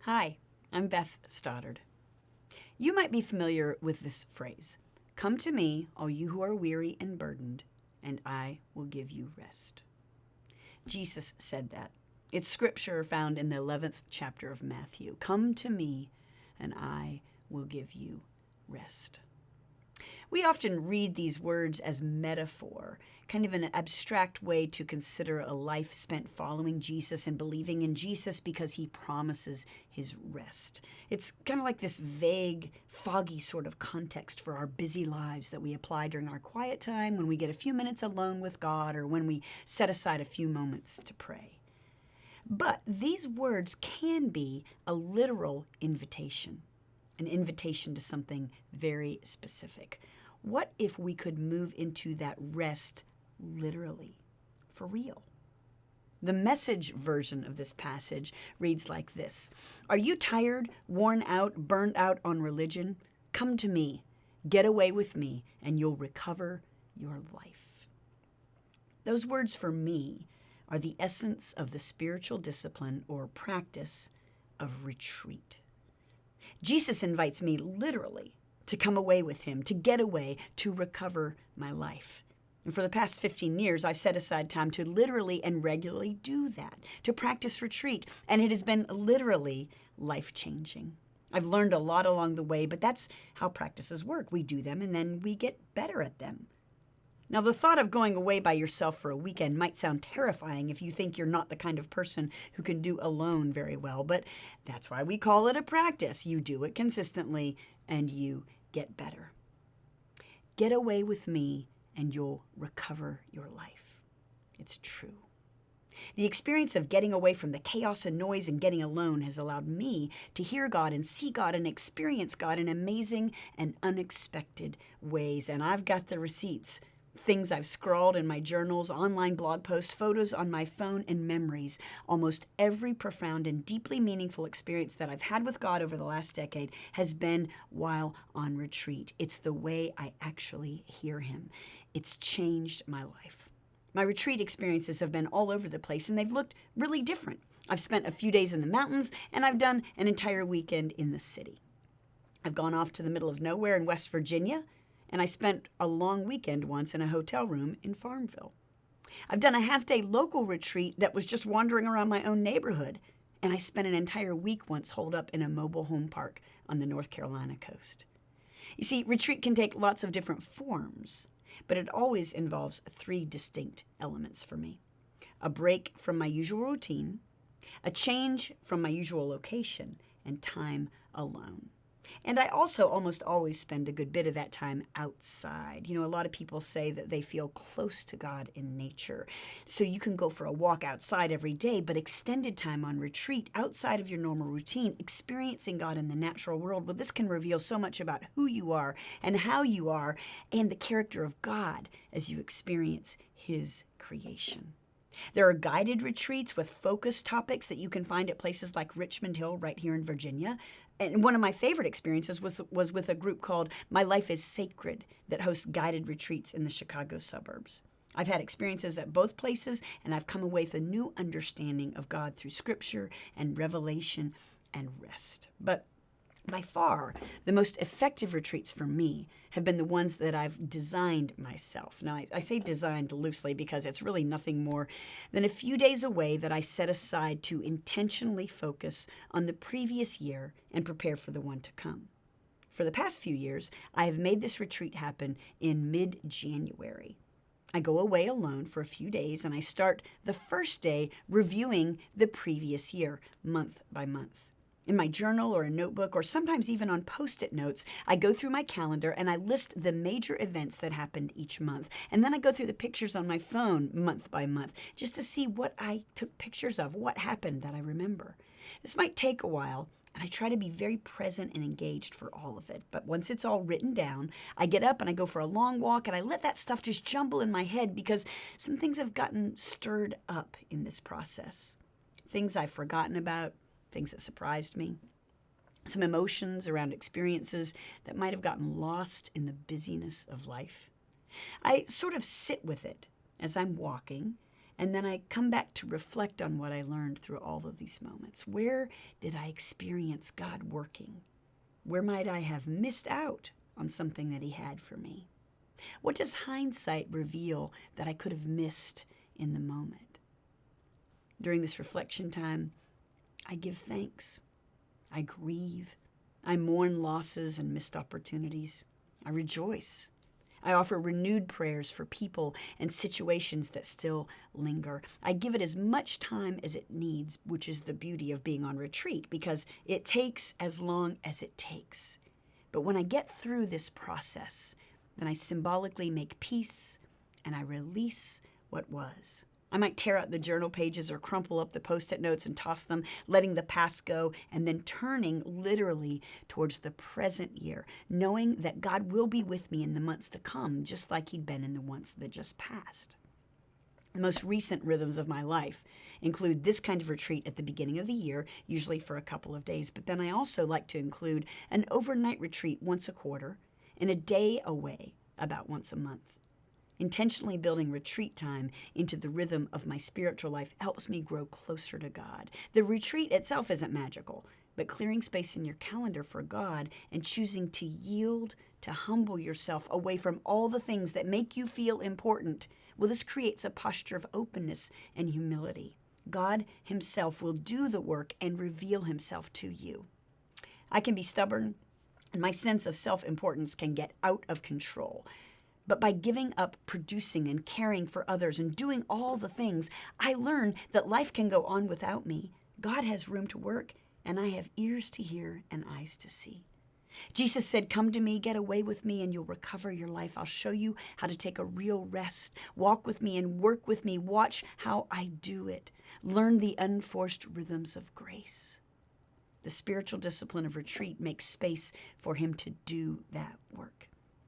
Hi, I'm Beth Stoddard. You might be familiar with this phrase, "Come to me, all you who are weary and burdened, and I will give you rest." Jesus said that. It's scripture found in the 11th chapter of Matthew. Come to me, and I will give you rest. We often read these words as metaphor, kind of an abstract way to consider a life spent following Jesus and believing in Jesus because he promises his rest. It's kind of like this vague, foggy sort of context for our busy lives that we apply during our quiet time when we get a few minutes alone with God or when we set aside a few moments to pray. But these words can be a literal invitation, an invitation to something very specific. What if we could move into that rest literally, for real? The Message version of this passage reads like this: Are you tired, worn out, burned out on religion? Come to me, get away with me, and you'll recover your life. Those words for me are the essence of the spiritual discipline or practice of retreat. Jesus invites me literally to come away with him, to get away, to recover my life. And for the past 15 years, I've set aside time to literally and regularly do that, to practice retreat. And it has been literally life-changing. I've learned a lot along the way, but that's how practices work. We do them and then we get better at them. Now, the thought of going away by yourself for a weekend might sound terrifying if you think you're not the kind of person who can do alone very well, but that's why we call it a practice. You do it consistently and you get better. Get away with me and you'll recover your life. It's true. The experience of getting away from the chaos and noise and getting alone has allowed me to hear God and see God and experience God in amazing and unexpected ways. And I've got the receipts. Things I've scrawled in my journals, online blog posts, photos on my phone, and memories. Almost every profound and deeply meaningful experience that I've had with God over the last decade has been while on retreat. It's the way I actually hear him. It's changed my life. My retreat experiences have been all over the place, and they've looked really different. I've spent a few days in the mountains, and I've done an entire weekend in the city. I've gone off to the middle of nowhere in West Virginia, and I spent a long weekend once in a hotel room in Farmville. I've done a half-day local retreat that was just wandering around my own neighborhood, and I spent an entire week once holed up in a mobile home park on the North Carolina coast. You see, retreat can take lots of different forms, but it always involves three distinct elements for me: a break from my usual routine, a change from my usual location, and time alone. And I also almost always spend a good bit of that time outside. You know, a lot of people say that they feel close to God in nature. So you can go for a walk outside every day, but extended time on retreat outside of your normal routine, experiencing God in the natural world, well, this can reveal so much about who you are and how you are and the character of God as you experience his creation. There are guided retreats with focused topics that you can find at places like Richmond Hill right here in Virginia. And one of my favorite experiences was with a group called My Life is Sacred that hosts guided retreats in the Chicago suburbs. I've had experiences at both places, and I've come away with a new understanding of God through scripture and revelation and rest. But by far, the most effective retreats for me have been the ones that I've designed myself. Now, I say designed loosely because it's really nothing more than a few days away that I set aside to intentionally focus on the previous year and prepare for the one to come. For the past few years, I have made this retreat happen in mid-January. I go away alone for a few days, and I start the first day reviewing the previous year, month by month. In my journal or a notebook, or sometimes even on Post-it notes, I go through my calendar and I list the major events that happened each month. And then I go through the pictures on my phone month by month, just to see what I took pictures of, what happened that I remember. This might take a while, and I try to be very present and engaged for all of it. But once it's all written down, I get up and I go for a long walk, and I let that stuff just jumble in my head because some things have gotten stirred up in this process. Things I've forgotten about, things that surprised me, some emotions around experiences that might have gotten lost in the busyness of life. I sort of sit with it as I'm walking, And then I come back to reflect on what I learned through all of these moments. Where did I experience God working? Where might I have missed out on something that He had for me? What does hindsight reveal that I could have missed in the moment? During this reflection time, I give thanks. I grieve. I mourn losses and missed opportunities. I rejoice. I offer renewed prayers for people and situations that still linger. I give it as much time as it needs, which is the beauty of being on retreat, because it takes as long as it takes. But when I get through this process, then I symbolically make peace and I release what was. I might tear out the journal pages or crumple up the Post-it notes and toss them, letting the past go, and then turning literally towards the present year, knowing that God will be with me in the months to come, just like He'd been in the ones that just passed. The most recent rhythms of my life include this kind of retreat at the beginning of the year, usually for a couple of days, but then I also like to include an overnight retreat once a quarter and a day away about once a month. Intentionally building retreat time into the rhythm of my spiritual life helps me grow closer to God. The retreat itself isn't magical, but clearing space in your calendar for God and choosing to yield, to humble yourself away from all the things that make you feel important, well, this creates a posture of openness and humility. God Himself will do the work and reveal Himself to you. I can be stubborn, and my sense of self-importance can get out of control. But by giving up producing and caring for others and doing all the things, I learn that life can go on without me. God has room to work, and I have ears to hear and eyes to see. Jesus said, "Come to me, get away with me, and you'll recover your life. I'll show you how to take a real rest. Walk with me and work with me. Watch how I do it. Learn the unforced rhythms of grace." The spiritual discipline of retreat makes space for Him to do that work.